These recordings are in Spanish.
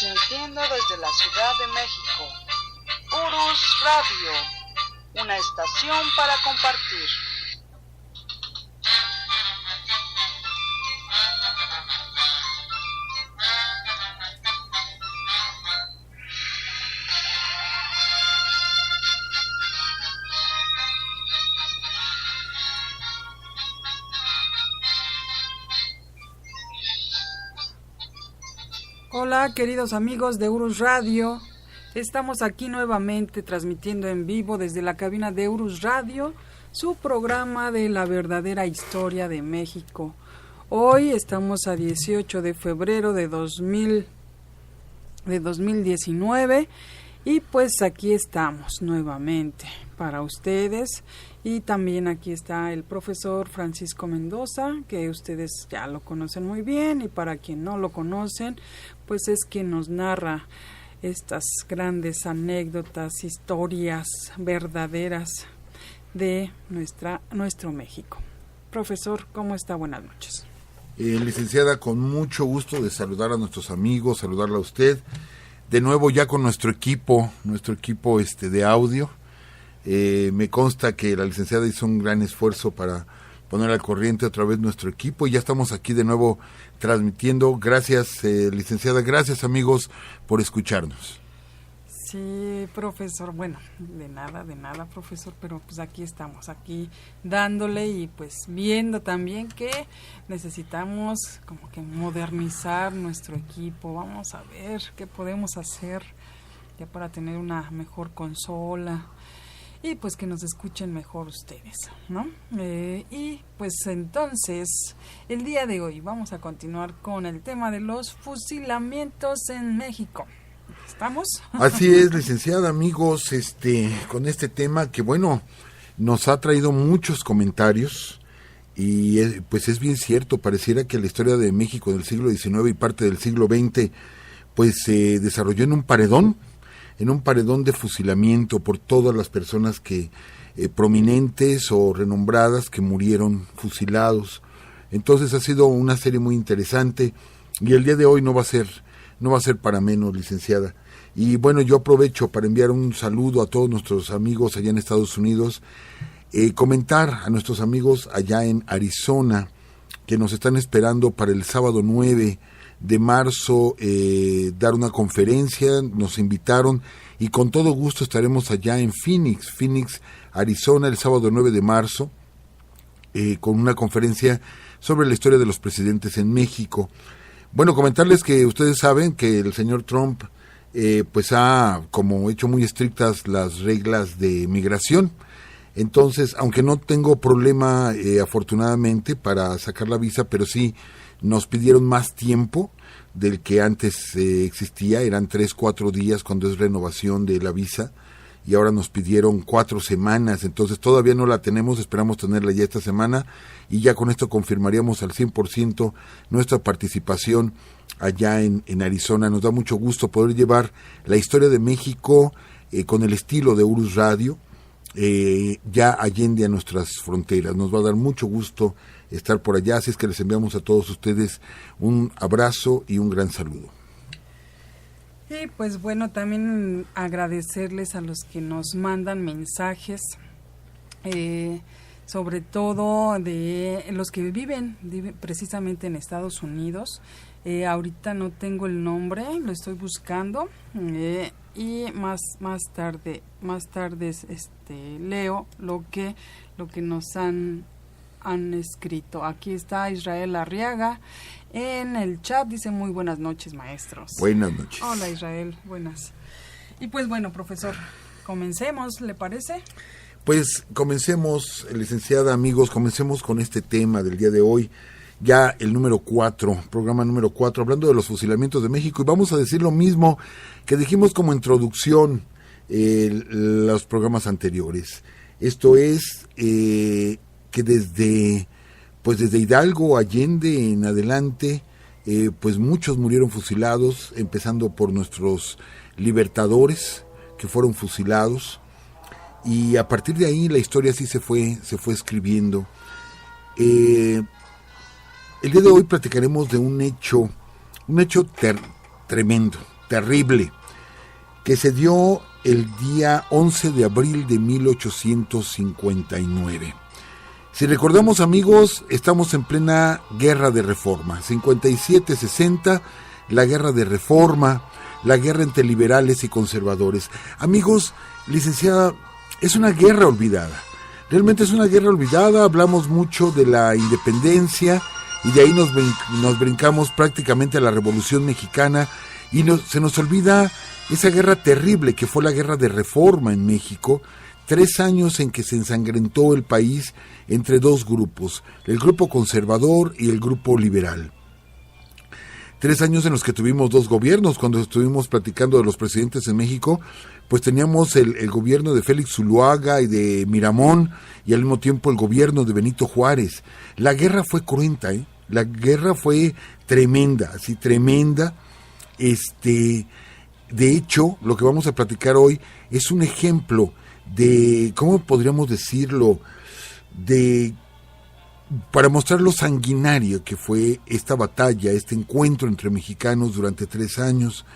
Transmitiendo desde la Ciudad de México, Urus Radio, una estación para compartir. Hola queridos amigos de Urus Radio, estamos aquí nuevamente transmitiendo en vivo desde la cabina de Urus Radio, su programa de la verdadera historia de México. Hoy estamos a 18 de febrero de 2019 y pues aquí estamos nuevamente para ustedes. Y también aquí está el profesor Francisco Mendoza, que ustedes ya lo conocen muy bien, y para quien no lo conocen, pues es quien nos narra estas grandes anécdotas, historias verdaderas de nuestro México. Profesor, ¿cómo está? Buenas noches. Licenciada, con mucho gusto de saludar a nuestros amigos, saludarla a usted, de nuevo ya con nuestro equipo de audio. Me consta que la licenciada hizo un gran esfuerzo para poner al corriente otra vez nuestro equipo y ya estamos aquí de nuevo transmitiendo. Gracias, licenciada, gracias amigos por escucharnos. Sí, profesor, bueno, de nada, profesor, pero pues aquí estamos, aquí dándole y pues viendo también que necesitamos como que modernizar nuestro equipo. Vamos a ver qué podemos hacer ya para tener una mejor consola. Y pues que nos escuchen mejor ustedes, ¿no? Y pues entonces, el día de hoy vamos a continuar con el tema de los fusilamientos en México. ¿Estamos? Así es, licenciada, amigos, con este tema que, bueno, nos ha traído muchos comentarios y pues es bien cierto, pareciera que la historia de México del siglo XIX y parte del siglo XX pues se desarrolló en un paredón de fusilamiento por todas las personas que prominentes o renombradas que murieron fusilados. Entonces ha sido una serie muy interesante y el día de hoy no va a ser para menos, licenciada. Y bueno, yo aprovecho para enviar un saludo a todos nuestros amigos allá en Estados Unidos, comentar a nuestros amigos allá en Arizona que nos están esperando para el sábado 9 de marzo dar una conferencia. Nos invitaron y con todo gusto estaremos allá en Phoenix, Arizona, el sábado 9 de marzo con una conferencia sobre la historia de los presidentes en México. Bueno, comentarles que ustedes saben que el señor Trump pues ha como hecho muy estrictas las reglas de migración. Entonces, aunque no tengo problema afortunadamente para sacar la visa, pero sí nos pidieron más tiempo del que antes existía, eran 3-4 días cuando es renovación de la visa, y ahora nos pidieron 4 semanas, entonces todavía no la tenemos, esperamos tenerla ya esta semana, y ya con esto confirmaríamos al 100% nuestra participación allá en Arizona. Nos da mucho gusto poder llevar la historia de México con el estilo de Urus Radio, ya allende a nuestras fronteras. Nos va a dar mucho gusto estar por allá, así es que les enviamos a todos ustedes un abrazo y un gran saludo. Y pues bueno, también agradecerles a los que nos mandan mensajes, sobre todo de los que viven precisamente en Estados Unidos. Ahorita no tengo el nombre, lo estoy buscando, y más tarde leo lo que nos han escrito. Aquí está Israel Arriaga en el chat, dice: muy buenas noches, maestros. Buenas noches. Hola, Israel, buenas. Y pues bueno, profesor, comencemos, ¿le parece? Pues comencemos, licenciada, amigos, comencemos con este tema del día de hoy, ya el programa número 4, hablando de los fusilamientos de México, y vamos a decir lo mismo que dijimos como introducción los programas anteriores. Esto es que desde Hidalgo, Allende en adelante, pues muchos murieron fusilados, empezando por nuestros libertadores que fueron fusilados, y a partir de ahí la historia sí se fue escribiendo. El día de hoy platicaremos de un hecho tremendo, terrible, que se dio el día 11 de abril de 1859. Si recordamos, amigos, estamos en plena guerra de reforma, 57-60, la guerra de reforma, la guerra entre liberales y conservadores. Amigos, licenciada, es una guerra olvidada, realmente es una guerra olvidada. Hablamos mucho de la independencia y de ahí nos brincamos prácticamente a la Revolución Mexicana y se nos olvida esa guerra terrible que fue la guerra de reforma en México, 3 años en que se ensangrentó el país entre dos grupos, el grupo conservador y el grupo liberal. 3 años en los que tuvimos 2 gobiernos. Cuando estuvimos platicando de los presidentes en México, pues teníamos el gobierno de Félix Zuluaga y de Miramón, y al mismo tiempo el gobierno de Benito Juárez. La guerra fue cruenta, la guerra fue tremenda, así tremenda. De hecho, lo que vamos a platicar hoy es un ejemplo de, ¿cómo podríamos decirlo?, para mostrar lo sanguinario que fue esta batalla, este encuentro entre mexicanos durante 3 años,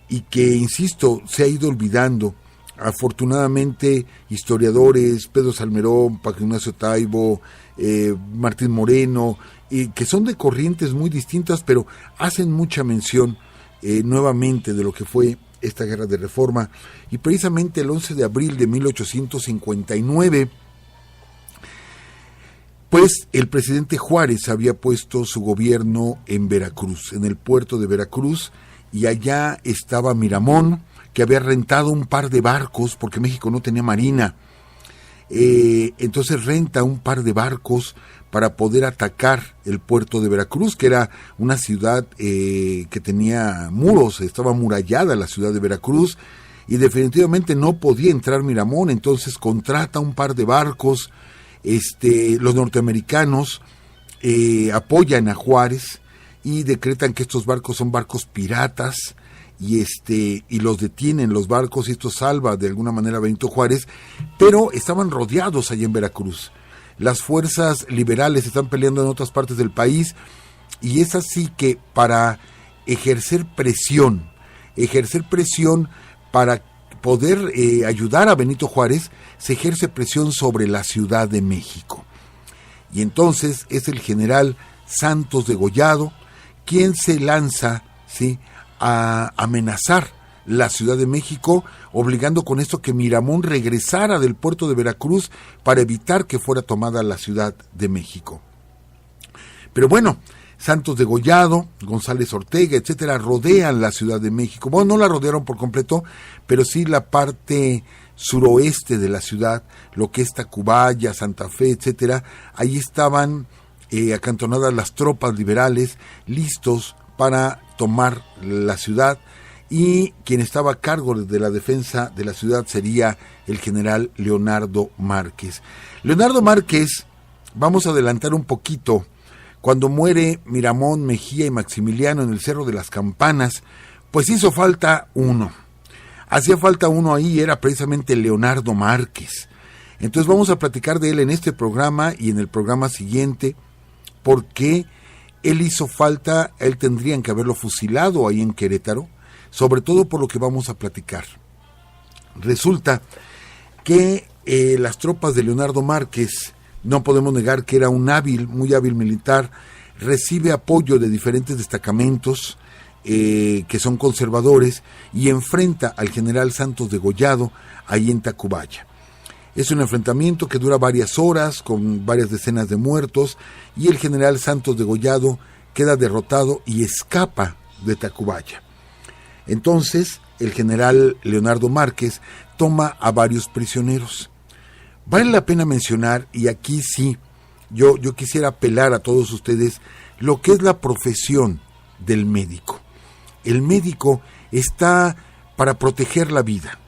y que, insisto, se ha ido olvidando. Afortunadamente, historiadores, Pedro Salmerón, Paco Ignacio Taibo, Martín Moreno, que son de corrientes muy distintas, pero hacen mucha mención nuevamente de lo que fue esta guerra de reforma. Y precisamente el 11 de abril de 1859, pues el presidente Juárez había puesto su gobierno en Veracruz, en el puerto de Veracruz, y allá estaba Miramón, que había rentado un par de barcos, porque México no tenía marina. Entonces renta un par de barcos para poder atacar el puerto de Veracruz, que era una ciudad que tenía muros, estaba amurallada la ciudad de Veracruz, y definitivamente no podía entrar Miramón. Entonces contrata un par de barcos. Los norteamericanos apoyan a Juárez y decretan que estos barcos son barcos piratas, y los detienen los barcos, y esto salva de alguna manera a Benito Juárez, pero estaban rodeados allá en Veracruz. Las fuerzas liberales están peleando en otras partes del país, y es así que para ejercer presión para poder ayudar a Benito Juárez, se ejerce presión sobre la Ciudad de México. Y entonces es el general Santos de Gollado quien se lanza, ¿sí?, a amenazar la Ciudad de México, obligando con esto que Miramón regresara del puerto de Veracruz para evitar que fuera tomada la Ciudad de México. Pero bueno, Santos de Gollado, González Ortega, etcétera, rodean la Ciudad de México. Bueno, no la rodearon por completo, pero sí la parte suroeste de la ciudad, lo que es Tacubaya, Santa Fe, etcétera. Ahí estaban acantonadas las tropas liberales, listos para tomar la ciudad, y quien estaba a cargo de la defensa de la ciudad sería el general Leonardo Márquez. Leonardo Márquez, vamos a adelantar un poquito, cuando muere Miramón, Mejía y Maximiliano en el Cerro de las Campanas, pues hizo falta uno. Hacía falta uno ahí, era precisamente Leonardo Márquez. Entonces vamos a platicar de él en este programa y en el programa siguiente, porque él hizo falta. Él tendrían que haberlo fusilado ahí en Querétaro, sobre todo por lo que vamos a platicar. Resulta que las tropas de Leonardo Márquez, no podemos negar que era un muy hábil militar, recibe apoyo de diferentes destacamentos que son conservadores, y enfrenta al general Santos de Gollado ahí en Tacubaya. Es un enfrentamiento que dura varias horas, con varias decenas de muertos, y el general Santos de Gollado queda derrotado y escapa de Tacubaya. Entonces, el general Leonardo Márquez toma a varios prisioneros. Vale la pena mencionar, y aquí sí, yo quisiera apelar a todos ustedes, lo que es la profesión del médico. El médico está para proteger la vida,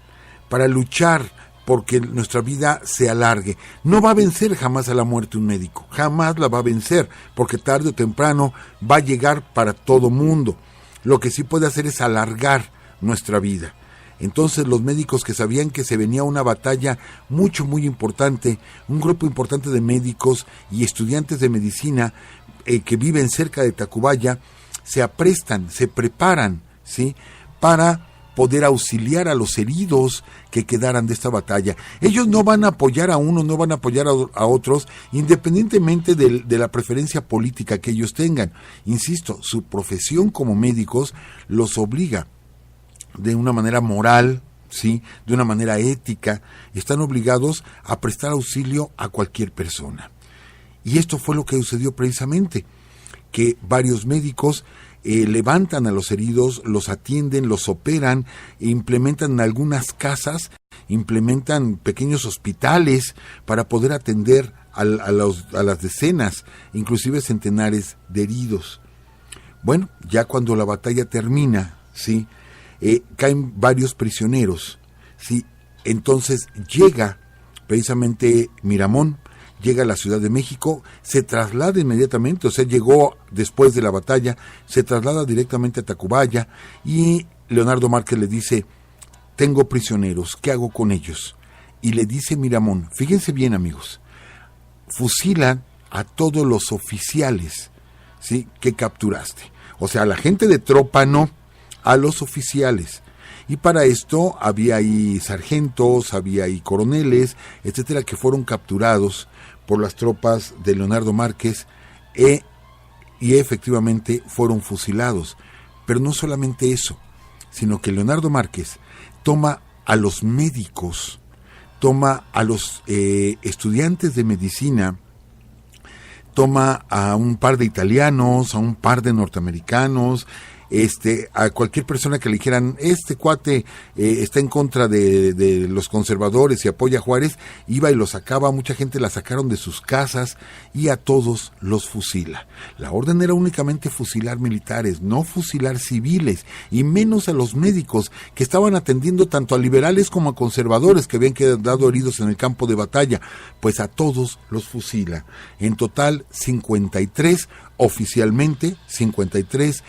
para luchar porque nuestra vida se alargue. No va a vencer jamás a la muerte un médico, jamás la va a vencer, porque tarde o temprano va a llegar para todo mundo. Lo que sí puede hacer es alargar nuestra vida. Entonces los médicos, que sabían que se venía una batalla muy importante, un grupo importante de médicos y estudiantes de medicina que viven cerca de Tacubaya, se aprestan, se preparan, ¿sí?, para poder auxiliar a los heridos que quedaran de esta batalla. Ellos no van a apoyar a uno, no van a apoyar a otros, independientemente de la preferencia política que ellos tengan. Insisto, su profesión como médicos los obliga de una manera moral, ¿sí?, de una manera ética, están obligados a prestar auxilio a cualquier persona. Y esto fue lo que sucedió precisamente, que varios médicos levantan a los heridos, los atienden, los operan, implementan en algunas casas, implementan pequeños hospitales para poder atender a las decenas, inclusive centenares de heridos. Bueno, ya cuando la batalla termina, ¿sí?, caen varios prisioneros, ¿sí? Entonces llega precisamente Miramón, llega a la Ciudad de México, se traslada inmediatamente, o sea, llegó después de la batalla, se traslada directamente a Tacubaya y Leonardo Márquez le dice: tengo prisioneros, ¿qué hago con ellos? Y le dice Miramón, fíjense bien amigos, fusilan a todos los oficiales, ¿sí?, que capturaste. O sea, a la gente de tropa no, a los oficiales. Y para esto había ahí sargentos, había ahí coroneles, etcétera, que fueron capturados por las tropas de Leonardo Márquez y efectivamente fueron fusilados. Pero no solamente eso, sino que Leonardo Márquez toma a los médicos, toma a los estudiantes de medicina, toma a un par de italianos, a un par de norteamericanos, a cualquier persona que le dijeran, este cuate está en contra de los conservadores y apoya a Juárez, iba y los sacaba, mucha gente la sacaron de sus casas y a todos los fusila. La orden era únicamente fusilar militares, no fusilar civiles, y menos a los médicos que estaban atendiendo tanto a liberales como a conservadores que habían quedado heridos en el campo de batalla, pues a todos los fusila. En total 53, oficialmente 53,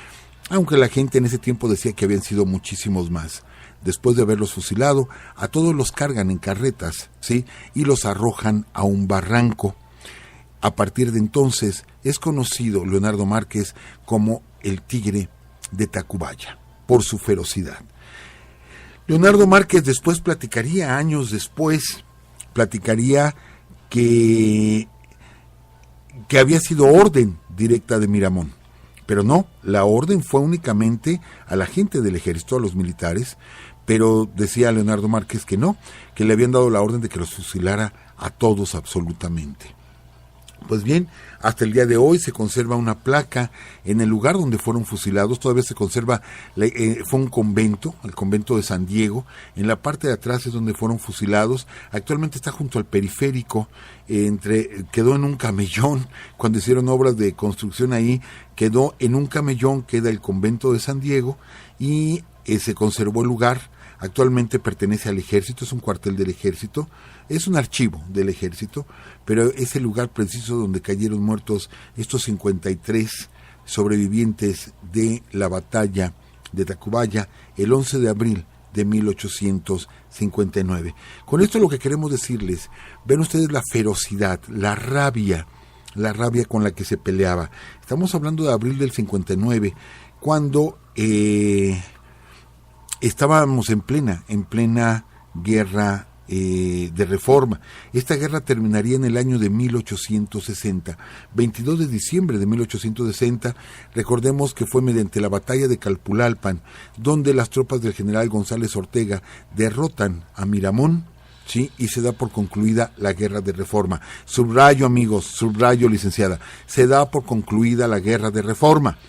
aunque la gente en ese tiempo decía que habían sido muchísimos más. Después de haberlos fusilado, a todos los cargan en carretas, ¿sí?, y los arrojan a un barranco. A partir de entonces es conocido Leonardo Márquez como el Tigre de Tacubaya, por su ferocidad. Leonardo Márquez después platicaría, años después, que había sido orden directa de Miramón. Pero no, la orden fue únicamente a la gente del ejército, a los militares, pero decía Leonardo Márquez que no, que le habían dado la orden de que los fusilara a todos absolutamente. Pues bien, hasta el día de hoy se conserva una placa en el lugar donde fueron fusilados, todavía se conserva, fue un convento, el convento de San Diego, en la parte de atrás es donde fueron fusilados, actualmente está junto al periférico, quedó en un camellón, cuando hicieron obras de construcción ahí, quedó en un camellón, queda el convento de San Diego, y se conservó el lugar. Actualmente pertenece al ejército, es un cuartel del ejército, es un archivo del ejército, pero es el lugar preciso donde cayeron muertos estos 53 sobrevivientes de la batalla de Tacubaya el 11 de abril de 1859. Con esto lo que queremos decirles, ven ustedes la ferocidad, la rabia con la que se peleaba. Estamos hablando de abril del 59, cuando estábamos en plena guerra de reforma. Esta guerra terminaría en el año de 1860, 22 de diciembre de 1860. Recordemos que fue mediante la batalla de Calpulalpan, donde las tropas del general González Ortega derrotan a Miramón, ¿sí?, y se da por concluida la guerra de reforma. Subrayo, amigos, subrayo, licenciada, se da por concluida la guerra de reforma.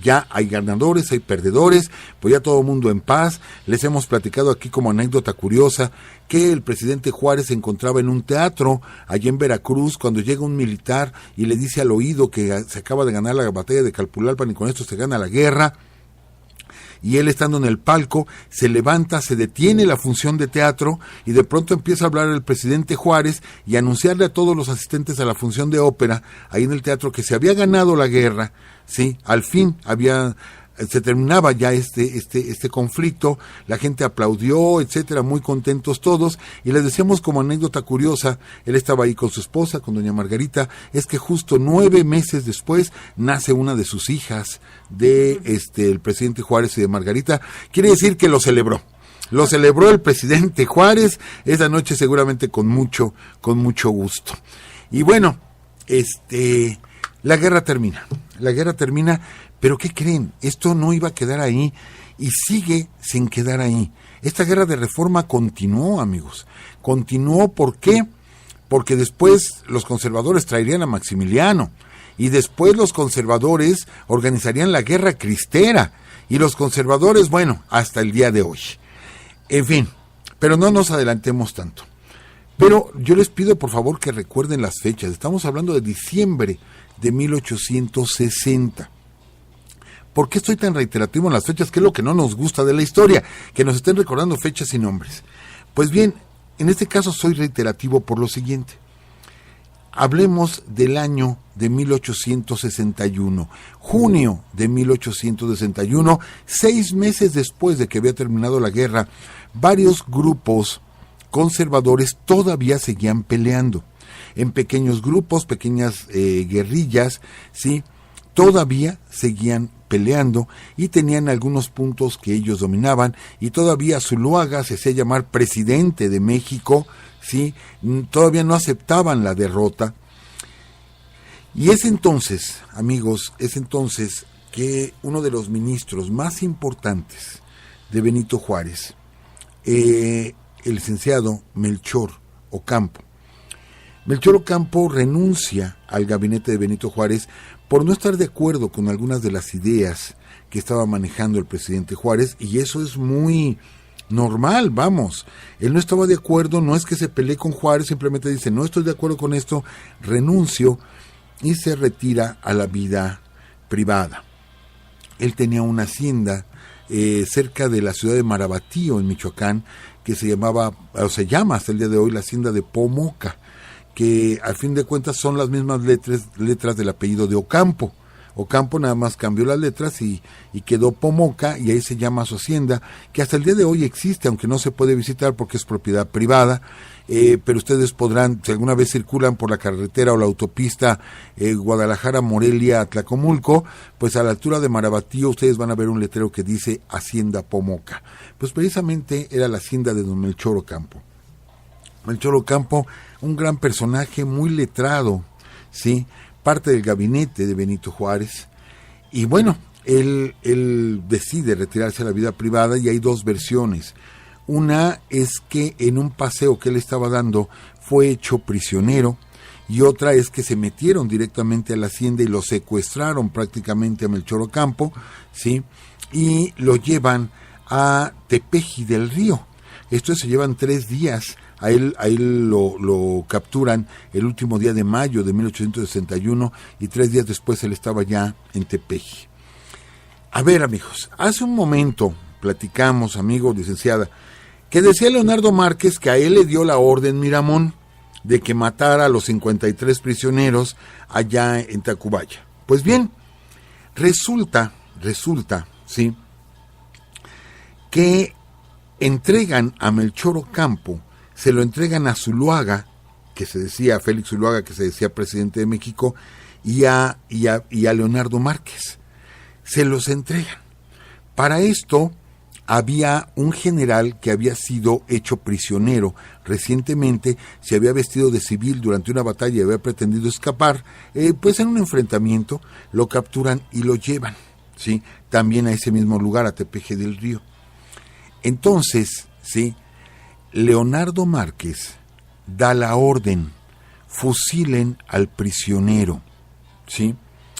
Ya hay ganadores, hay perdedores, pues ya todo el mundo en paz. Les hemos platicado aquí como anécdota curiosa que el presidente Juárez se encontraba en un teatro allá en Veracruz cuando llega un militar y le dice al oído que se acaba de ganar la batalla de Calpulalpan y con esto se gana la guerra. Y él, estando en el palco, se levanta, se detiene la función de teatro y de pronto empieza a hablar el presidente Juárez y anunciarle a todos los asistentes a la función de ópera ahí en el teatro que se había ganado la guerra, sí, al fin había se terminaba ya este conflicto, la gente aplaudió, etcétera, muy contentos todos, y les decíamos como anécdota curiosa, él estaba ahí con su esposa, con doña Margarita, es que justo 9 meses después nace una de sus hijas de el presidente Juárez y de Margarita, quiere decir que lo celebró el presidente Juárez esa noche seguramente con mucho gusto. Y bueno, la guerra termina, pero ¿qué creen? Esto no iba a quedar ahí y sigue sin quedar ahí. Esta guerra de reforma continuó, amigos. Continuó, ¿por qué? Porque después los conservadores traerían a Maximiliano y después los conservadores organizarían la guerra cristera y los conservadores, bueno, hasta el día de hoy. En fin, pero no nos adelantemos tanto. Pero yo les pido por favor que recuerden las fechas. Estamos hablando de diciembre de 1860. ¿Por qué estoy tan reiterativo en las fechas? ¿Qué es lo que no nos gusta de la historia? Que nos estén recordando fechas y nombres. Pues bien, en este caso soy reiterativo por lo siguiente. Hablemos del año de 1861, junio de 1861, 6 meses después de que había terminado la guerra, varios grupos conservadores todavía seguían peleando. En pequeños grupos, pequeñas guerrillas, ¿sí? Todavía seguían peleando y tenían algunos puntos que ellos dominaban y todavía Zuluaga se hacía llamar presidente de México, ¿sí? Todavía no aceptaban la derrota. Y es entonces, amigos, que uno de los ministros más importantes de Benito Juárez, el licenciado Melchor Ocampo, renuncia al gabinete de Benito Juárez por no estar de acuerdo con algunas de las ideas que estaba manejando el presidente Juárez, y eso es muy normal, vamos. Él no estaba de acuerdo, no es que se pelee con Juárez, simplemente dice, no estoy de acuerdo con esto, renuncio, y se retira a la vida privada. Él tenía una hacienda cerca de la ciudad de Marabatío, en Michoacán, que se llama hasta el día de hoy la hacienda de Pomoca, que al fin de cuentas son las mismas letras del apellido de Ocampo. Ocampo nada más cambió las letras y quedó Pomoca, y ahí se llama su hacienda, que hasta el día de hoy existe, aunque no se puede visitar porque es propiedad privada, pero ustedes podrán, si alguna vez circulan por la carretera o la autopista Guadalajara-Morelia-Tlacomulco, pues a la altura de Marabatío ustedes van a ver un letrero que dice Hacienda Pomoca. Pues precisamente era la hacienda de don Melchor Ocampo. Melchor Ocampo, un gran personaje, muy letrado, ¿sí? Parte del gabinete de Benito Juárez, y bueno, él decide retirarse a la vida privada, y hay dos versiones. Una es que en un paseo que él estaba dando fue hecho prisionero, y otra es que se metieron directamente a la hacienda y lo secuestraron prácticamente a Melchor Ocampo, ¿sí? Y lo llevan a Tepeji del Río. Esto se llevan 3 días. A él lo capturan el último día de mayo de 1861 y 3 días después él estaba ya en Tepeji. A ver, amigos, hace un momento platicamos, amigos, licenciada, que decía Leonardo Márquez que a él le dio la orden Miramón de que matara a los 53 prisioneros allá en Tacubaya. Pues bien, resulta, ¿sí?, que entregan a Melchor Ocampo, se lo entregan a Zuluaga, que se decía, Félix Zuluaga, que se decía presidente de México, y a Leonardo Márquez. Se los entregan. Para esto había un general que había sido hecho prisionero recientemente, se había vestido de civil durante una batalla y había pretendido escapar, pues en un enfrentamiento lo capturan y lo llevan, ¿sí?, también a ese mismo lugar, a Tepeji del Río. Entonces, ¿sí?, Leonardo Márquez da la orden, fusilen al prisionero, ¿sí?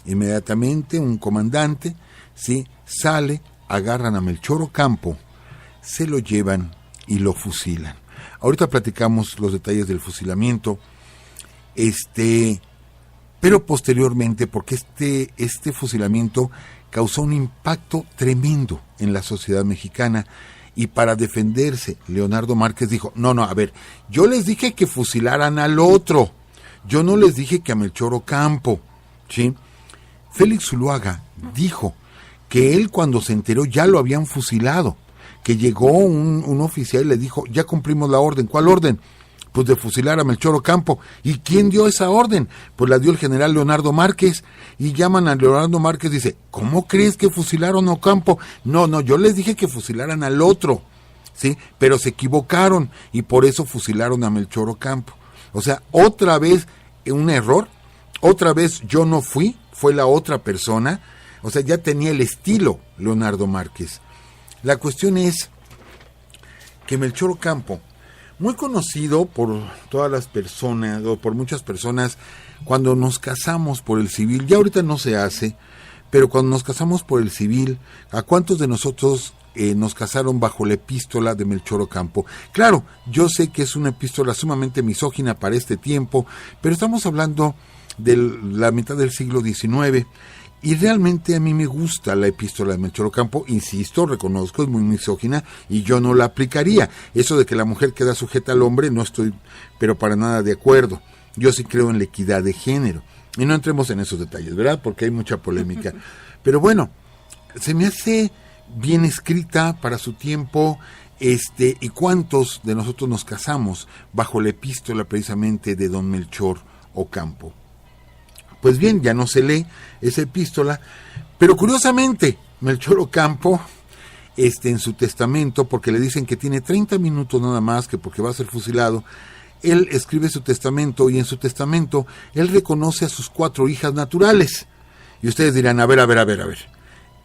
Inmediatamente un comandante, ¿sí?, sale, agarran a Melchor Ocampo, se lo llevan y lo fusilan. Ahorita platicamos los detalles del fusilamiento, pero posteriormente, porque este fusilamiento causó un impacto tremendo en la sociedad mexicana. Y para defenderse, Leonardo Márquez dijo, no, a ver, yo les dije que fusilaran al otro, yo no les dije que a Melchor Ocampo, ¿sí? Félix Zuluaga dijo que él cuando se enteró ya lo habían fusilado, que llegó un oficial y le dijo, ya cumplimos la orden. ¿Cuál orden? Pues de fusilar a Melchor Ocampo. ¿Y quién dio esa orden? Pues la dio el general Leonardo Márquez. Y llaman a Leonardo Márquez y dice, ¿cómo crees que fusilaron a Ocampo? No, yo les dije que fusilaran al otro, ¿sí? Pero se equivocaron y por eso fusilaron a Melchor Ocampo. O sea, otra vez un error, otra vez yo no fui, fue la otra persona. O sea, ya tenía el estilo Leonardo Márquez. La cuestión es que Melchor Ocampo, muy conocido por todas las personas, o por muchas personas, cuando nos casamos por el civil, ya ahorita no se hace, pero cuando nos casamos por el civil, ¿a cuántos de nosotros nos casaron bajo la epístola de Melchor Ocampo? Claro, yo sé que es una epístola sumamente misógina para este tiempo, pero estamos hablando de la mitad del siglo XIX, y realmente a mí me gusta la epístola de Melchor Ocampo, insisto, reconozco, es muy misógina y yo no la aplicaría. Eso de que la mujer queda sujeta al hombre, no estoy, pero para nada de acuerdo. Yo sí creo en la equidad de género. Y no entremos en esos detalles, ¿verdad? Porque hay mucha polémica. Pero bueno, se me hace bien escrita para su tiempo, y cuántos de nosotros nos casamos bajo la epístola precisamente de don Melchor Ocampo. Pues bien, ya no se lee esa epístola, pero curiosamente, Melchor Ocampo, en su testamento, porque le dicen que tiene 30 minutos nada más, que porque va a ser fusilado, él escribe su testamento, y en su testamento, él reconoce a sus 4 hijas naturales. Y ustedes dirán, a ver.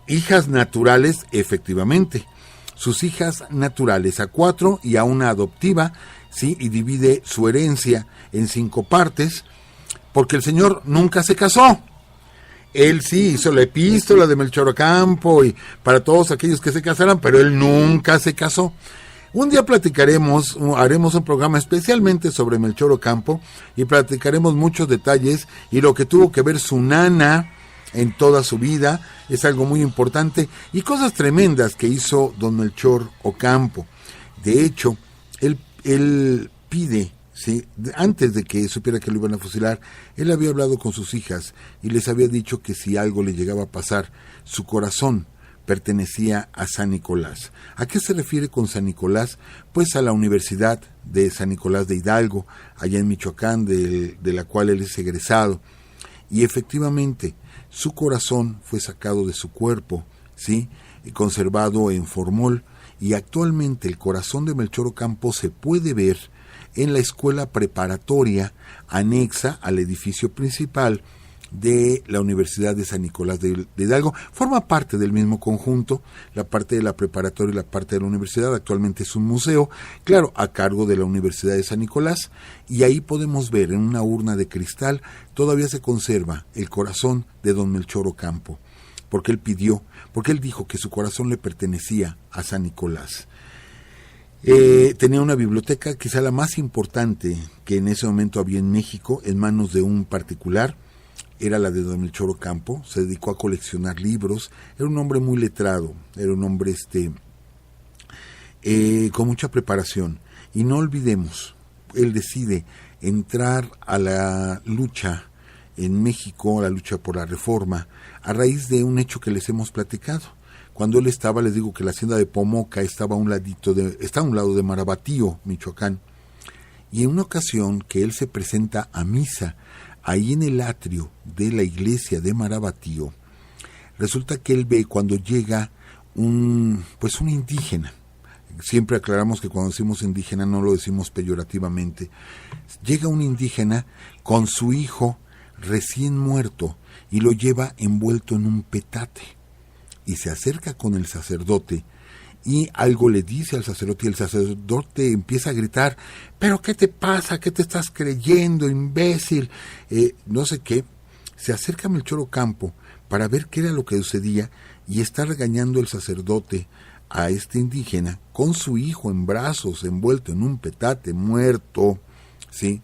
Hijas naturales, efectivamente. Sus hijas naturales, a 4 y a una adoptiva, ¿sí? Y divide su herencia en 5 partes, porque el señor nunca se casó. Él sí hizo la epístola de Melchor Ocampo y para todos aquellos que se casaran, pero él nunca se casó. Un día haremos un programa especialmente sobre Melchor Ocampo y platicaremos muchos detalles y lo que tuvo que ver su nana en toda su vida, es algo muy importante, y cosas tremendas que hizo don Melchor Ocampo. De hecho, él pide, ¿sí? Antes de que supiera que lo iban a fusilar, él había hablado con sus hijas y les había dicho que si algo le llegaba a pasar, su corazón pertenecía a San Nicolás. ¿A qué se refiere con San Nicolás? Pues a la Universidad de San Nicolás de Hidalgo, allá en Michoacán, de la cual él es egresado. Y efectivamente, su corazón fue sacado de su cuerpo, ¿sí? Y conservado en formol, y actualmente el corazón de Melchor Ocampo se puede ver en la escuela preparatoria anexa al edificio principal de la Universidad de San Nicolás de Hidalgo. Forma parte del mismo conjunto, la parte de la preparatoria y la parte de la universidad. Actualmente es un museo, claro, a cargo de la Universidad de San Nicolás, y ahí podemos ver en una urna de cristal, todavía se conserva el corazón de don Melchor Ocampo, porque él dijo que su corazón le pertenecía a San Nicolás. Tenía una biblioteca, quizá la más importante que en ese momento había en México, en manos de un particular. Era la de don Melchor Ocampo. Se dedicó a coleccionar libros, era un hombre muy letrado, era un hombre con mucha preparación. Y no olvidemos, él decide entrar a la lucha en México, a la lucha por la reforma, a raíz de un hecho que les hemos platicado. Cuando él estaba, les digo que la hacienda de Pomoca estaba a un lado de Marabatío, Michoacán. Y en una ocasión que él se presenta a misa, ahí en el atrio de la iglesia de Marabatío, resulta que él ve cuando llega un indígena. Siempre aclaramos que cuando decimos indígena no lo decimos peyorativamente. Llega un indígena con su hijo recién muerto y lo lleva envuelto en un petate. Y se acerca con el sacerdote y algo le dice al sacerdote, y el sacerdote empieza a gritar, ¿pero qué te pasa? ¿Qué te estás creyendo, imbécil? No sé qué. Se acerca a Melchor Ocampo para ver qué era lo que sucedía, y está regañando el sacerdote a este indígena con su hijo en brazos, envuelto en un petate, muerto, ¿sí?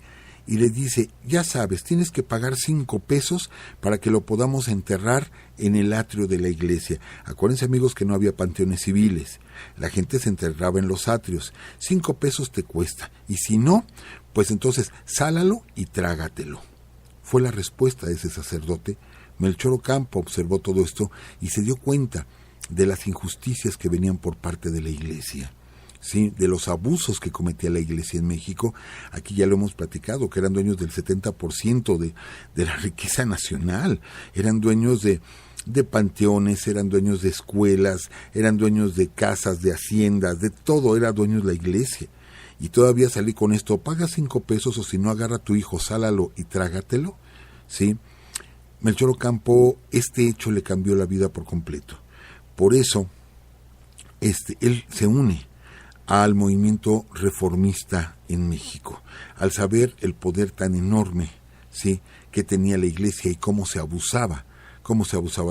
Y le dice, ya sabes, tienes que pagar 5 pesos para que lo podamos enterrar en el atrio de la iglesia. Acuérdense, amigos, que no había panteones civiles. La gente se enterraba en los atrios. 5 pesos te cuesta. Y si no, pues entonces sálalo y trágatelo. fue la respuesta de ese sacerdote. Melchor Ocampo observó todo esto y se dio cuenta de las injusticias que venían por parte de la Iglesia, ¿sí? De los abusos que cometía la Iglesia en México. Aquí ya lo hemos platicado, que eran dueños del 70% de la riqueza nacional, eran dueños de panteones, eran dueños de escuelas, eran dueños de casas, de haciendas, de todo, era dueños de la Iglesia. Y todavía salí con esto: paga 5 pesos o si no, agarra a tu hijo, sálalo y trágatelo, ¿sí? Melchor Ocampo, este hecho le cambió la vida por completo. Por eso, él se une al movimiento reformista en México, al saber el poder tan enorme, ¿sí?, que tenía la Iglesia y cómo se abusaba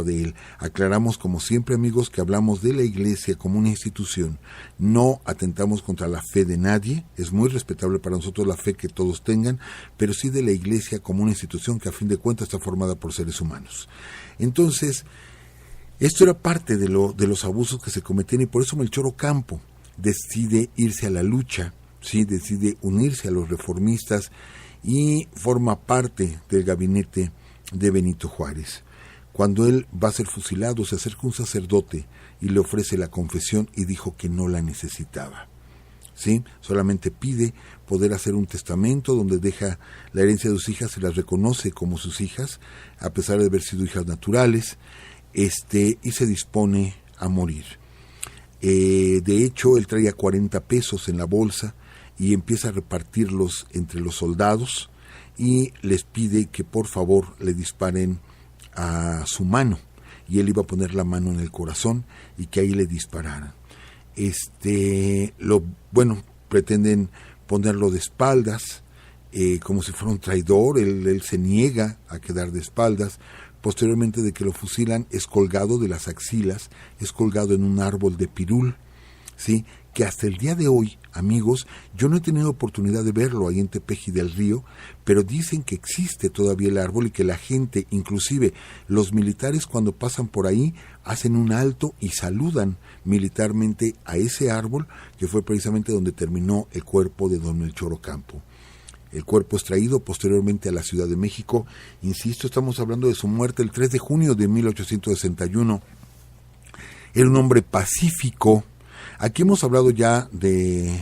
de él. Aclaramos, como siempre, amigos, que hablamos de la Iglesia como una institución. No atentamos contra la fe de nadie, es muy respetable para nosotros la fe que todos tengan, pero sí de la Iglesia como una institución que a fin de cuentas está formada por seres humanos. Entonces, esto era parte de los abusos que se cometían, y por eso Melchor Ocampo decide irse a la lucha, ¿sí?, decide unirse a los reformistas y forma parte del gabinete de Benito Juárez. Cuando él va a ser fusilado, se acerca un sacerdote y le ofrece la confesión y dijo que no la necesitaba, ¿sí? Solamente pide poder hacer un testamento donde deja la herencia de sus hijas, y las reconoce como sus hijas, a pesar de haber sido hijas naturales, y se dispone a morir. De hecho, él traía 40 pesos en la bolsa y empieza a repartirlos entre los soldados y les pide que por favor le disparen a su mano, y él iba a poner la mano en el corazón y que ahí le dispararan. Pretenden ponerlo de espaldas, como si fuera un traidor. Él se niega a quedar de espaldas. Posteriormente de que lo fusilan, es colgado de las axilas, es colgado en un árbol de pirul, ¿sí?, que hasta el día de hoy, amigos, yo no he tenido oportunidad de verlo ahí en Tepeji del Río, pero dicen que existe todavía el árbol y que la gente, inclusive los militares, cuando pasan por ahí, hacen un alto y saludan militarmente a ese árbol, que fue precisamente donde terminó el cuerpo de don Melchor Ocampo. El cuerpo es traído posteriormente a la Ciudad de México. Insisto, estamos hablando de su muerte el 3 de junio de 1861. Era un hombre pacífico. Aquí hemos hablado ya de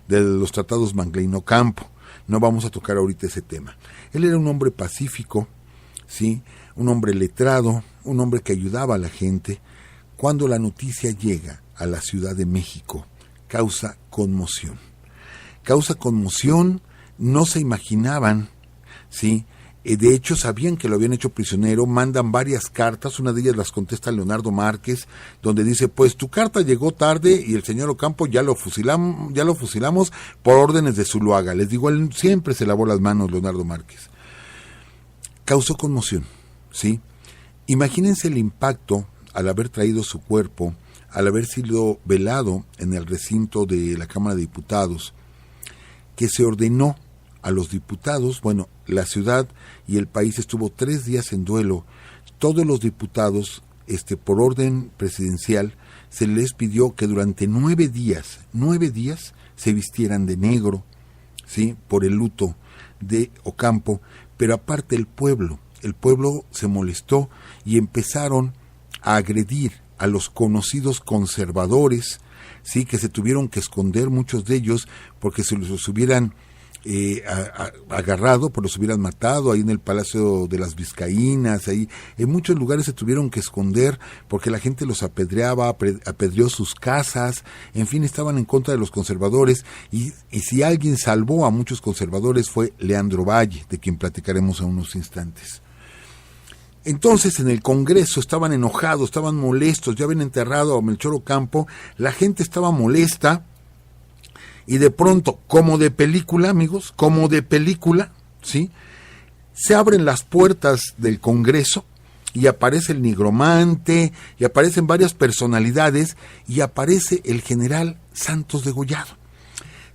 los tratados Manglin Ocampo. No vamos a tocar ahorita ese tema. Él era un hombre pacífico, ¿sí?, un hombre letrado, un hombre que ayudaba a la gente. Cuando la noticia llega a la Ciudad de México, causa conmoción. No se imaginaban, ¿sí? De hecho, sabían que lo habían hecho prisionero, mandan varias cartas, una de ellas las contesta Leonardo Márquez, donde dice: pues tu carta llegó tarde y el señor Ocampo ya lo fusilamos por órdenes de Zuluaga. Les digo, él siempre se lavó las manos, Leonardo Márquez. Causó conmoción, ¿sí? Imagínense el impacto al haber traído su cuerpo, al haber sido velado en el recinto de la Cámara de Diputados, que se ordenó a los diputados, la ciudad y el país estuvo 3 días en duelo. Todos los diputados, por orden presidencial, se les pidió que durante 9 días se vistieran de negro, ¿sí?, por el luto de Ocampo. Pero aparte el pueblo se molestó y empezaron a agredir a los conocidos conservadores, sí, que se tuvieron que esconder muchos de ellos, porque si los hubieran agarrado, pues los hubieran matado ahí en el Palacio de las Vizcaínas. Ahí en muchos lugares se tuvieron que esconder porque la gente los apedreaba, apedreó sus casas. En fin, estaban en contra de los conservadores, y si alguien salvó a muchos conservadores fue Leandro Valle, de quien platicaremos en unos instantes. Entonces en el Congreso estaban enojados, estaban molestos, ya habían enterrado a Melchor Ocampo, la gente estaba molesta, y de pronto, como de película, amigos, como de película, ¿sí?, se abren las puertas del Congreso y aparece el nigromante, y aparecen varias personalidades, y aparece el general Santos Degollado.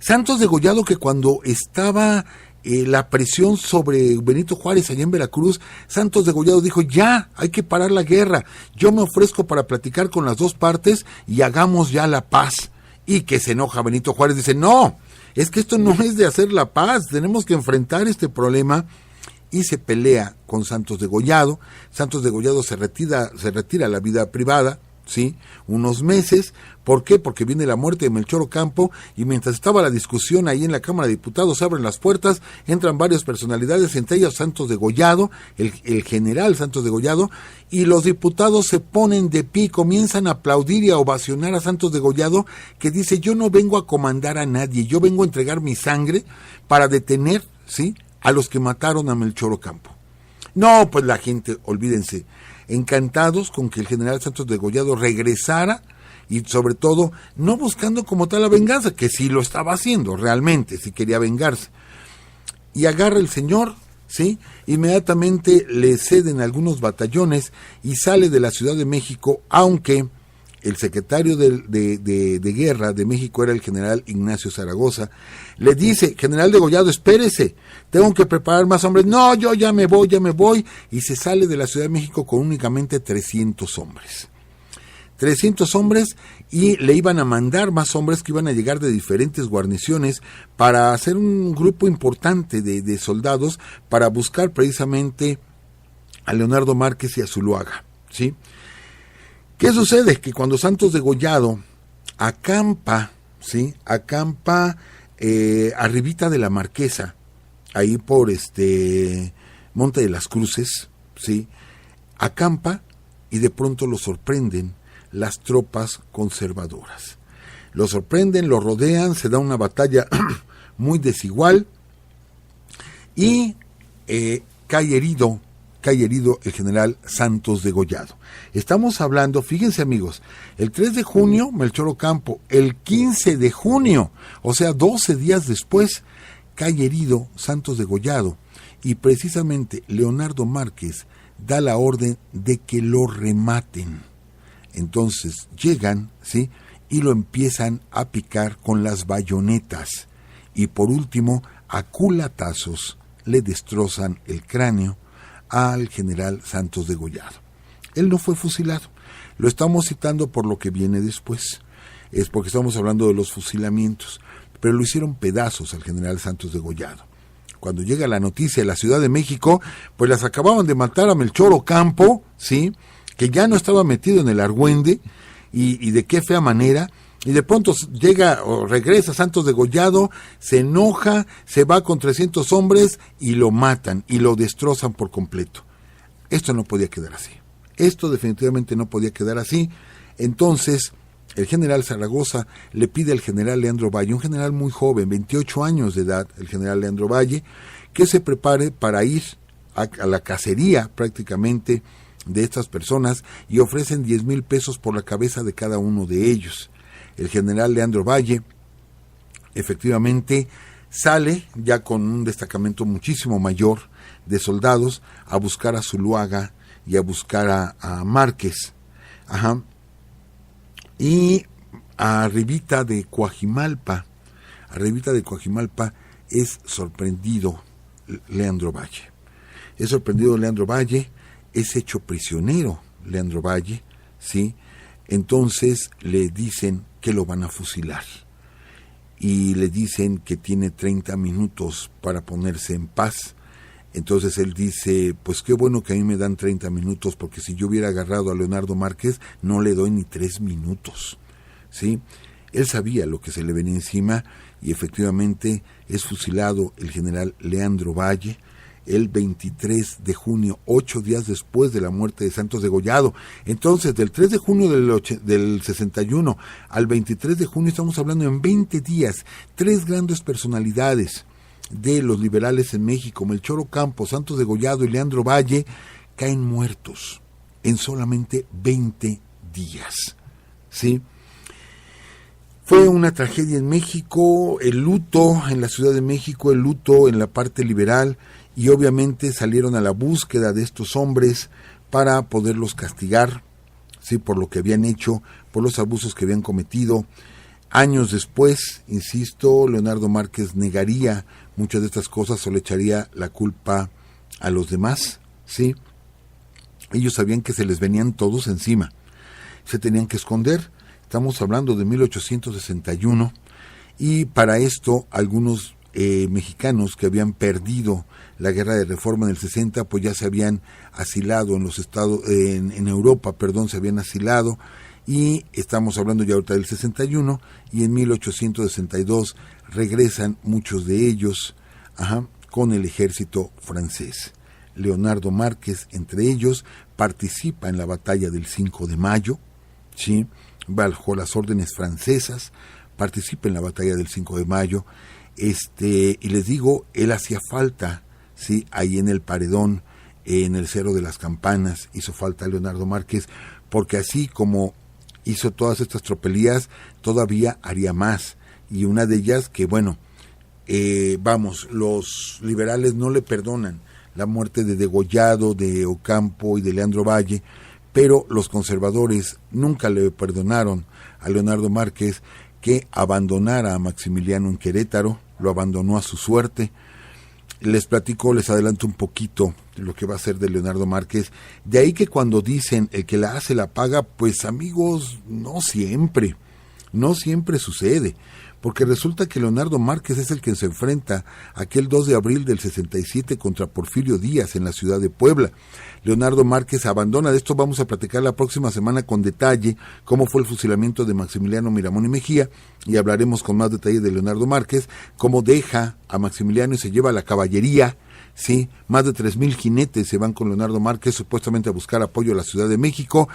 Santos Degollado, que cuando estaba la presión sobre Benito Juárez allá en Veracruz, Santos Degollado dijo: ya, hay que parar la guerra, yo me ofrezco para platicar con las dos partes y hagamos ya la paz. Y que se enoja Benito Juárez, dice: no, es que esto no es de hacer la paz, tenemos que enfrentar este problema. y se pelea con Santos Degollado. Santos Degollado se retira a la vida privada, ¿sí? Unos meses. ¿Por qué? Porque viene la muerte de Melchor Ocampo, y mientras estaba la discusión ahí en la Cámara de Diputados, se abren las puertas, entran varias personalidades, entre ellas Santos Degollado, el general Santos Degollado, y los diputados se ponen de pie, comienzan a aplaudir y a ovacionar a Santos Degollado, que dice: yo no vengo a comandar a nadie, yo vengo a entregar mi sangre para detener, ¿sí?, a los que mataron a Melchor Ocampo. No, pues la gente, olvídense, encantados con que el general Santos Degollado regresara, y sobre todo no buscando como tal la venganza, que sí lo estaba haciendo realmente, sí quería vengarse. Y agarra el señor, ¿sí? Inmediatamente le ceden algunos batallones y sale de la Ciudad de México, aunque el secretario de Guerra de México era el general Ignacio Zaragoza. Le dice: general Degollado, espérese, tengo que preparar más hombres. No, yo ya me voy, y se sale de la Ciudad de México con únicamente 300 hombres. 300 hombres, y le iban a mandar más hombres que iban a llegar de diferentes guarniciones para hacer un grupo importante de soldados para buscar precisamente a Leonardo Márquez y a Zuluaga, ¿sí? ¿Qué sucede? Que cuando Santos Degollado acampa, ¿sí?, arribita de la Marquesa, ahí por Monte de las Cruces, ¿sí?, acampa, y de pronto lo sorprenden las tropas conservadoras. Lo sorprenden, lo rodean, se da una batalla muy desigual, y cae herido el general Santos Degollado. Estamos hablando, fíjense amigos, el 3 de junio Melchor Ocampo, el 15 de junio, o sea 12 días después, cae herido Santos Degollado, y precisamente Leonardo Márquez da la orden de que lo rematen. Entonces llegan, ¿sí?, y lo empiezan a picar con las bayonetas, y por último a culatazos le destrozan el cráneo al general Santos Degollado. Él no fue fusilado. Lo estamos citando por lo que viene después, es porque estamos hablando de los fusilamientos, pero lo hicieron pedazos al general Santos Degollado. Cuando llega la noticia de la Ciudad de México, pues las acababan de matar a Melchor Ocampo, ¿sí?, que ya no estaba metido en el argüende, y de qué fea manera, y de pronto llega o regresa Santos Degollado, se enoja, se va con 300 hombres y lo matan y lo destrozan por completo. Esto no podía quedar así. Esto definitivamente no podía quedar así. Entonces, el general Zaragoza le pide al general Leandro Valle, un general muy joven, 28 años de edad, el general Leandro Valle, que se prepare para ir a la cacería prácticamente de estas personas, y ofrecen 10,000 pesos por la cabeza de cada uno de ellos. El general Leandro Valle efectivamente sale ya con un destacamento muchísimo mayor de soldados a buscar a Zuluaga y a buscar a Márquez. Y arribita de Coajimalpa es sorprendido Leandro Valle. Es hecho prisionero Leandro Valle, ¿sí? Entonces le dicen que lo van a fusilar, y le dicen que tiene 30 minutos para ponerse en paz. Entonces él dice: pues qué bueno que a mí me dan 30 minutos, porque si yo hubiera agarrado a Leonardo Márquez no le doy ni 3 minutos, ¿sí? Él sabía lo que se le venía encima, y efectivamente es fusilado el general Leandro Valle el 23 de junio, 8 días después de la muerte de Santos Degollado. Entonces, del 3 de junio del 61 al 23 de junio, estamos hablando en 20 días, 3 grandes personalidades de los liberales en México, Melchor Ocampo, Santos Degollado y Leandro Valle, caen muertos en solamente 20 días, ¿sí? Fue una tragedia en México, el luto en la Ciudad de México, el luto en la parte liberal, y obviamente salieron a la búsqueda de estos hombres para poderlos castigar, ¿sí?, por lo que habían hecho, por los abusos que habían cometido. Años después, insisto, Leonardo Márquez negaría muchas de estas cosas o le echaría la culpa a los demás, ¿sí? Ellos sabían que se les venían todos encima, se tenían que esconder. Estamos hablando de 1861, y para esto algunos mexicanos que habían perdido la guerra de reforma en el 60, pues ya se habían asilado en los estados, en Europa, perdón, se habían asilado, y estamos hablando ya ahorita del 61, y en 1862 regresan muchos de ellos, con el ejército francés. Leonardo Márquez, entre ellos, participa en la batalla del 5 de mayo, ¿sí? Bajo las órdenes francesas, participa en la batalla del 5 de mayo, y les digo, él hacía falta, ¿sí? Ahí en el paredón, en el Cerro de las Campanas, hizo falta Leonardo Márquez, porque así como hizo todas estas tropelías, todavía haría más, y una de ellas que, bueno, los liberales no le perdonan la muerte de Degollado, de Ocampo y de Leandro Valle, pero los conservadores nunca le perdonaron a Leonardo Márquez que abandonara a Maximiliano en Querétaro, lo abandonó a su suerte. Les platico, les adelanto un poquito lo que va a ser de Leonardo Márquez. De ahí que cuando dicen el que la hace la paga, pues amigos, no siempre sucede, porque resulta que Leonardo Márquez es el que se enfrenta aquel 2 de abril del 67 contra Porfirio Díaz en la ciudad de Puebla. Leonardo Márquez abandona, de esto vamos a platicar la próxima semana con detalle, cómo fue el fusilamiento de Maximiliano Miramón y Mejía, y hablaremos con más detalle de Leonardo Márquez, cómo deja a Maximiliano y se lleva a la caballería, ¿sí? Más de 3,000 jinetes se van con Leonardo Márquez supuestamente a buscar apoyo a la Ciudad de México.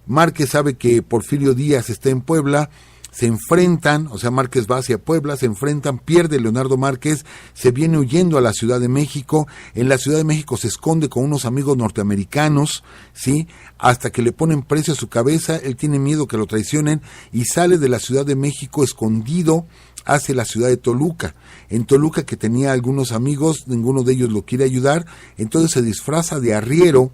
Márquez sabe que Porfirio Díaz está en Puebla, se enfrentan, o sea, Márquez va hacia Puebla, se enfrentan, pierde Leonardo Márquez, se viene huyendo a la Ciudad de México, en la Ciudad de México se esconde con unos amigos norteamericanos, ¿sí? Hasta que le ponen precio a su cabeza, él tiene miedo que lo traicionen y sale de la Ciudad de México escondido hacia la ciudad de Toluca. En Toluca, que tenía algunos amigos, ninguno de ellos lo quiere ayudar, entonces se disfraza de arriero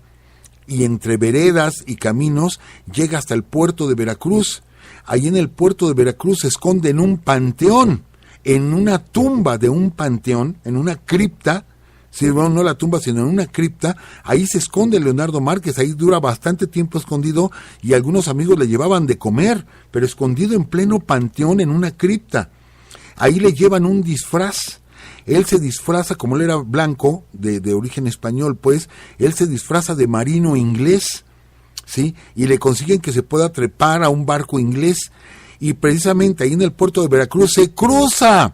y entre veredas y caminos llega hasta el puerto de Veracruz. Ahí en el puerto de Veracruz se esconde en un panteón, en una tumba de un panteón, en una cripta, sí, bueno, no la tumba, sino en una cripta. Ahí se esconde Leonardo Márquez, ahí dura bastante tiempo escondido y algunos amigos le llevaban de comer, pero escondido en pleno panteón en una cripta. Ahí le llevan un disfraz. Él se disfraza, como él era blanco, de origen español, pues, él se disfraza de marino inglés, ¿sí? Y le consiguen que se pueda trepar a un barco inglés. Y precisamente ahí en el puerto de Veracruz se cruza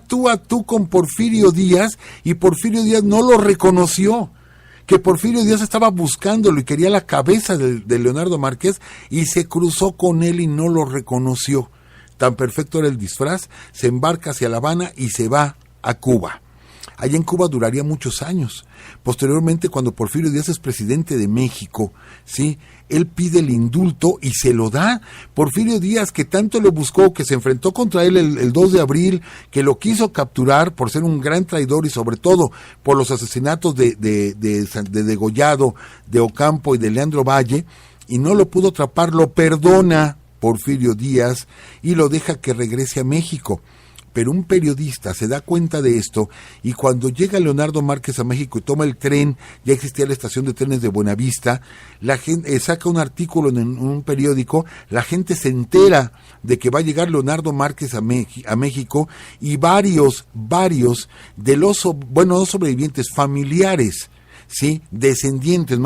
tú a tú con Porfirio Díaz, y Porfirio Díaz no lo reconoció. Que Porfirio Díaz estaba buscándolo y quería la cabeza de Leonardo Márquez, y se cruzó con él y no lo reconoció. Tan perfecto era el disfraz, se embarca hacia La Habana y se va a Cuba. Allá en Cuba duraría muchos años. Posteriormente, cuando Porfirio Díaz es presidente de México, ¿sí? Él pide el indulto y se lo da. Porfirio Díaz, que tanto lo buscó, que se enfrentó contra él el 2 de abril, que lo quiso capturar por ser un gran traidor y sobre todo por los asesinatos de Degollado, de Ocampo y de Leandro Valle, y no lo pudo atrapar, lo perdona Porfirio Díaz y lo deja que regrese a México. Pero un periodista se da cuenta de esto, y cuando llega Leonardo Márquez a México y toma el tren, ya existía la estación de trenes de Buenavista, la gente saca un artículo en un periódico, la gente se entera de que va a llegar Leonardo Márquez a México, y varios de los, no sobrevivientes, familiares, ¿sí? Descendientes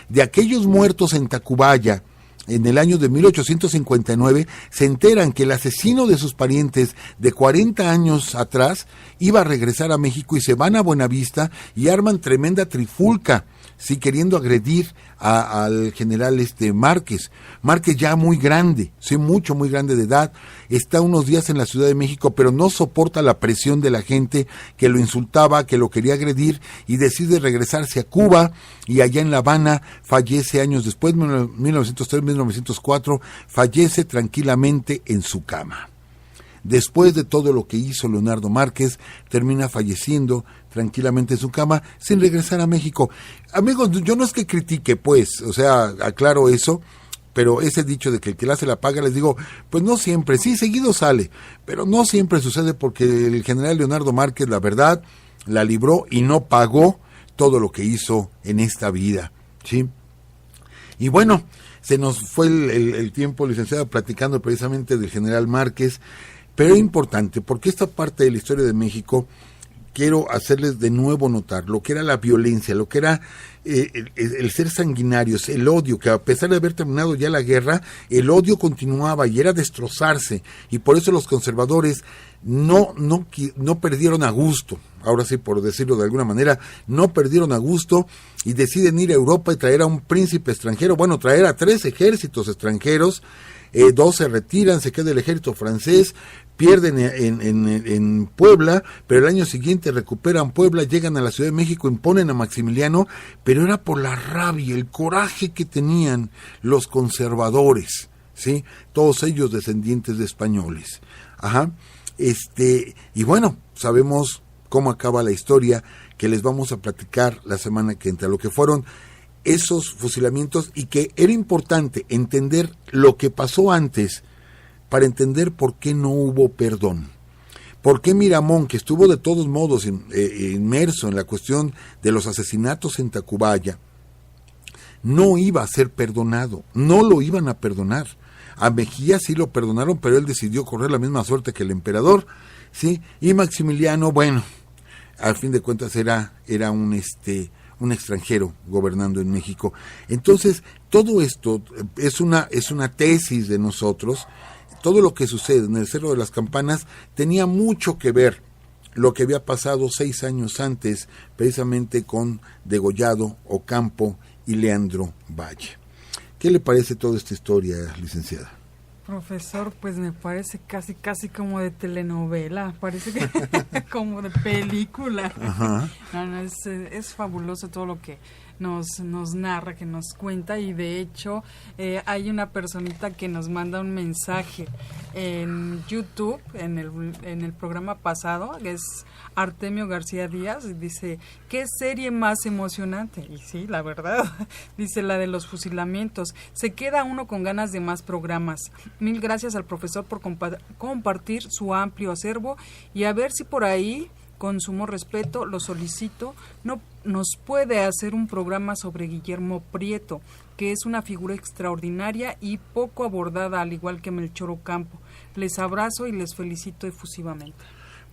de aquellos muertos en Tacubaya, en el año de 1859, se enteran que el asesino de sus parientes de 40 años atrás iba a regresar a México, y se van a Buenavista y arman tremenda trifulca, sí, queriendo agredir al general Márquez. Márquez ya muy grande, sí, muy grande de edad, está unos días en la Ciudad de México, pero no soporta la presión de la gente que lo insultaba, que lo quería agredir, y decide regresarse a Cuba, y allá en La Habana fallece años después, 1903-1904, fallece tranquilamente en su cama. Después de todo lo que hizo Leonardo Márquez, termina falleciendo tranquilamente en su cama, sin regresar a México. Amigos, yo no es que critique, pues, o sea, aclaro eso, pero ese dicho de que el que la hace la paga, les digo, pues no siempre, sí, seguido sale, pero no siempre sucede, porque el general Leonardo Márquez, la verdad, la libró y no pagó todo lo que hizo en esta vida, ¿sí? Y bueno, se nos fue el tiempo, licenciada, platicando precisamente del general Márquez, Pero es importante, porque esta parte de la historia de México, quiero hacerles de nuevo notar lo que era la violencia, lo que era el ser sanguinarios, el odio, que a pesar de haber terminado ya la guerra, el odio continuaba y era destrozarse, y por eso los conservadores no perdieron a gusto, ahora sí por decirlo de alguna manera, no perdieron a gusto y deciden ir a Europa y traer a un príncipe extranjero, bueno, traer a 3 ejércitos extranjeros, 2 se retiran, se queda el ejército francés, pierden en Puebla, pero el año siguiente recuperan Puebla, llegan a la Ciudad de México, imponen a Maximiliano, pero era por la rabia, el coraje que tenían los conservadores, ¿sí? Todos ellos descendientes de españoles. Ajá. Y bueno, sabemos cómo acaba la historia, que les vamos a platicar la semana que entra, lo que fueron esos fusilamientos, y que era importante entender lo que pasó antes para entender por qué no hubo perdón. ¿Por qué Miramón, que estuvo de todos modos inmerso en la cuestión de los asesinatos en Tacubaya, no iba a ser perdonado? No lo iban a perdonar. A Mejía sí lo perdonaron, pero él decidió correr la misma suerte que el emperador, ¿sí? Y Maximiliano, bueno, al fin de cuentas era un extranjero gobernando en México. Entonces, todo esto es una tesis de nosotros. Todo lo que sucede en el Cerro de las Campanas tenía mucho que ver lo que había pasado 6 años antes, precisamente con Degollado, Ocampo y Leandro Valle. ¿Qué le parece toda esta historia, licenciada? Profesor, pues me parece casi como de telenovela, parece que como de película. Ajá. No, es fabuloso todo lo que nos narra, que nos cuenta, y de hecho hay una personita que nos manda un mensaje en YouTube, en el programa pasado, que es Artemio García Díaz, y dice, ¿qué serie más emocionante? Y sí, la verdad, dice, la de los fusilamientos, se queda uno con ganas de más programas. Mil gracias al profesor por compartir su amplio acervo, y a ver si por ahí, con sumo respeto, lo solicito, no nos puede hacer un programa sobre Guillermo Prieto, que es una figura extraordinaria y poco abordada, al igual que Melchor Ocampo. Les abrazo y les felicito efusivamente.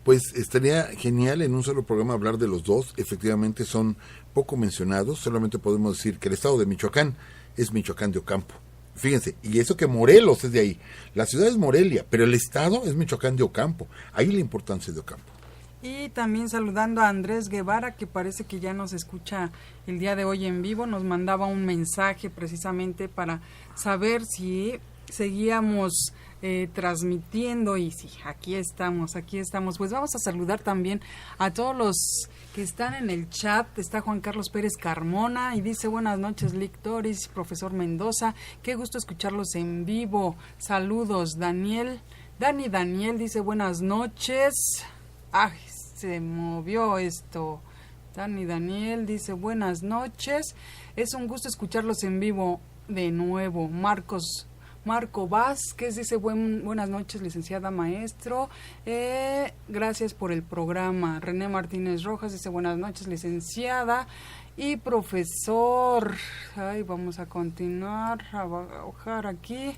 Pues estaría genial en un solo programa hablar de los dos. Efectivamente son poco mencionados, solamente podemos decir que el estado de Michoacán es Michoacán de Ocampo. Fíjense, y eso que Morelos es de ahí. La ciudad es Morelia, pero el estado es Michoacán de Ocampo. Ahí la importancia de Ocampo. Y también saludando a Andrés Guevara, que parece que ya nos escucha el día de hoy en vivo, nos mandaba un mensaje precisamente para saber si seguíamos transmitiendo, y sí, aquí estamos. Pues vamos a saludar también a todos los que están en el chat. Está Juan Carlos Pérez Carmona y dice, buenas noches, Lictoris, profesor Mendoza, qué gusto escucharlos en vivo, saludos. Daniel dice, buenas noches. Ay, se movió esto. Daniel dice, buenas noches, es un gusto escucharlos en vivo de nuevo. Marco Vázquez dice, buenas noches, licenciada, maestro, gracias por el programa. René Martínez Rojas dice, buenas noches, licenciada y profesor. Ay, vamos a continuar, a bajar aquí.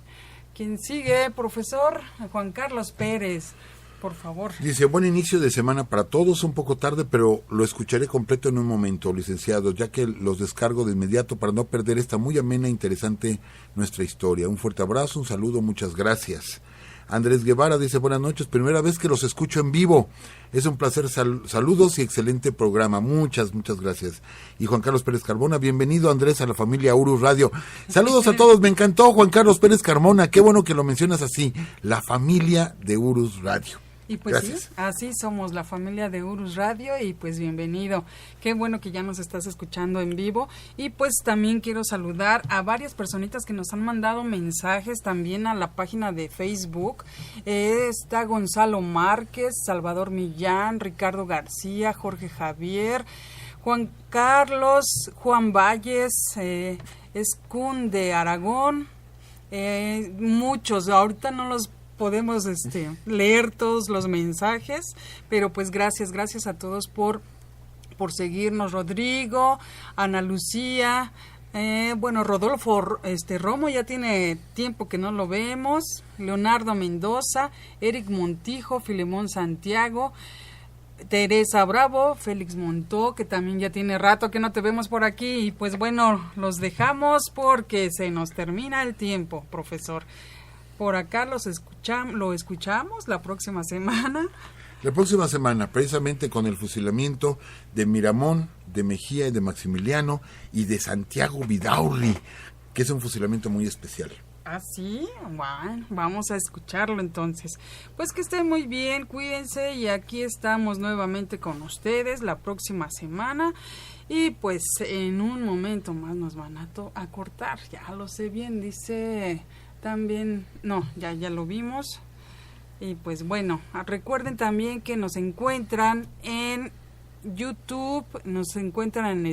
¿Quién sigue, profesor? Juan Carlos Pérez, por favor. Dice, buen inicio de semana para todos, un poco tarde, pero lo escucharé completo en un momento, licenciado, ya que los descargo de inmediato para no perder esta muy amena e interesante nuestra historia. Un fuerte abrazo, un saludo, muchas gracias. Andrés Guevara dice, buenas noches, primera vez que los escucho en vivo, es un placer, saludos y excelente programa, muchas gracias. Y Juan Carlos Pérez Carmona, bienvenido Andrés a la familia Urus Radio. Saludos a todos, me encantó Juan Carlos Pérez Carmona, qué bueno que lo mencionas así, la familia de Urus Radio. Y pues gracias. Sí, así somos la familia de Urus Radio, y pues bienvenido. Qué bueno que ya nos estás escuchando en vivo. Y pues también quiero saludar a varias personitas que nos han mandado mensajes también a la página de Facebook. Está Gonzalo Márquez, Salvador Millán, Ricardo García, Jorge Javier, Juan Carlos, Juan Valles, Escún de Aragón, muchos, ahorita no los podemos leer todos los mensajes, pero pues gracias a todos por seguirnos. Rodrigo, Ana Lucía, Bueno, Rodolfo Romo, ya tiene tiempo que no lo vemos. Leonardo Mendoza, Eric Montijo, Filemón Santiago, Teresa Bravo, Félix Montó, que también ya tiene rato que no te vemos por aquí. Y pues bueno, los dejamos porque se nos termina el tiempo, profesor. Por acá lo escuchamos la próxima semana. La próxima semana, precisamente con el fusilamiento de Miramón, de Mejía y de Maximiliano y de Santiago Vidaurri, que es un fusilamiento muy especial. ¿Ah, sí? Bueno, vamos a escucharlo entonces. Pues que estén muy bien, cuídense y aquí estamos nuevamente con ustedes la próxima semana. Y pues en un momento más nos van a cortar, ya lo sé bien, dice también, no, ya lo vimos. Y pues bueno, recuerden también que nos encuentran en YouTube, nos encuentran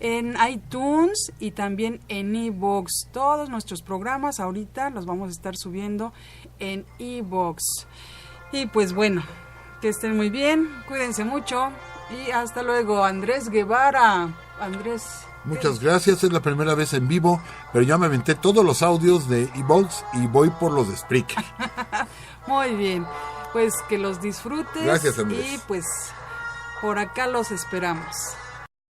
en iTunes y también en iVoox. Todos nuestros programas ahorita los vamos a estar subiendo en iVoox. Y pues bueno, que estén muy bien, cuídense mucho y hasta luego. Andrés Guevara. Andrés. Muchas gracias, es la primera vez en vivo, pero ya me aventé todos los audios de iVoox y voy por los de Spreaker. Muy bien, pues que los disfrutes. Gracias, Andrés. Y pues por acá los esperamos.